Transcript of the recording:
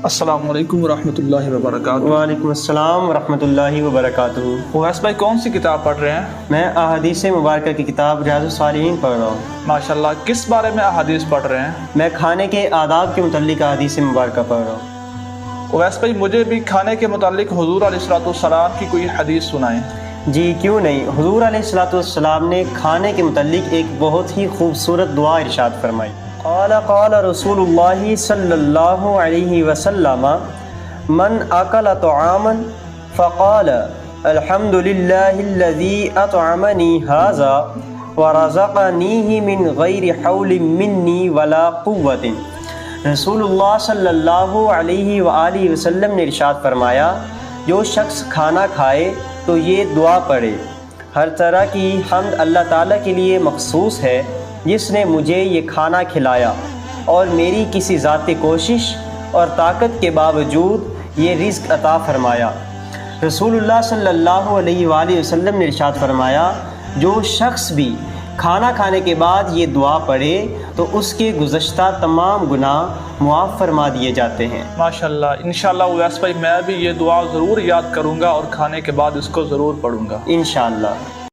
السلام علیکم ورحمۃ اللہ وبرکاتہ۔ وعلیکم السلام ورحمۃ اللہ وبرکاتہ۔ اویس بھائی کون سی کتاب پڑھ رہے ہیں؟ میں احادیث مبارکہ کی کتاب ریاض الصالحین پڑھ رہا ہوں۔ ماشاءاللہ، کس بارے میں احادیث پڑھ رہے ہیں؟ میں کھانے کے آداب کے متعلق احادیث مبارکہ پڑھ رہا ہوں۔ اویس بھائی مجھے بھی کھانے کے متعلق حضور علیہ الصلوۃ والسلام کی کوئی حدیث سنائیں۔ جی کیوں نہیں، حضور علیہ الصلوۃ والسلام نے کھانے کے متعلق ایک بہت ہی خوبصورت دعا ارشاد فرمائی۔ قال رسول اللہ صلی اللہ علیہ وسلم من اکل طعاما فقال الحمد للہ الذی اطعمنی ھذا ورزقنیہ من غیر حول منی ولا قوت۔ رسول اللہ صلی اللہ علیہ وآلہ وسلم نے ارشاد فرمایا، جو شخص کھانا کھائے تو یہ دعا پڑھے، ہر طرح کی حمد اللہ تعالیٰ کے لیے مخصوص ہے جس نے مجھے یہ کھانا کھلایا اور میری کسی ذاتی کوشش اور طاقت کے باوجود یہ رزق عطا فرمایا۔ رسول اللہ صلی اللہ علیہ وآلہ وسلم نے ارشاد فرمایا، جو شخص بھی کھانا کھانے کے بعد یہ دعا پڑھے تو اس کے گزشتہ تمام گناہ معاف فرما دیے جاتے ہیں۔ ماشاءاللہ، انشاءاللہ اویس بھائی میں بھی یہ دعا ضرور یاد کروں گا اور کھانے کے بعد اس کو ضرور پڑھوں گا انشاءاللہ۔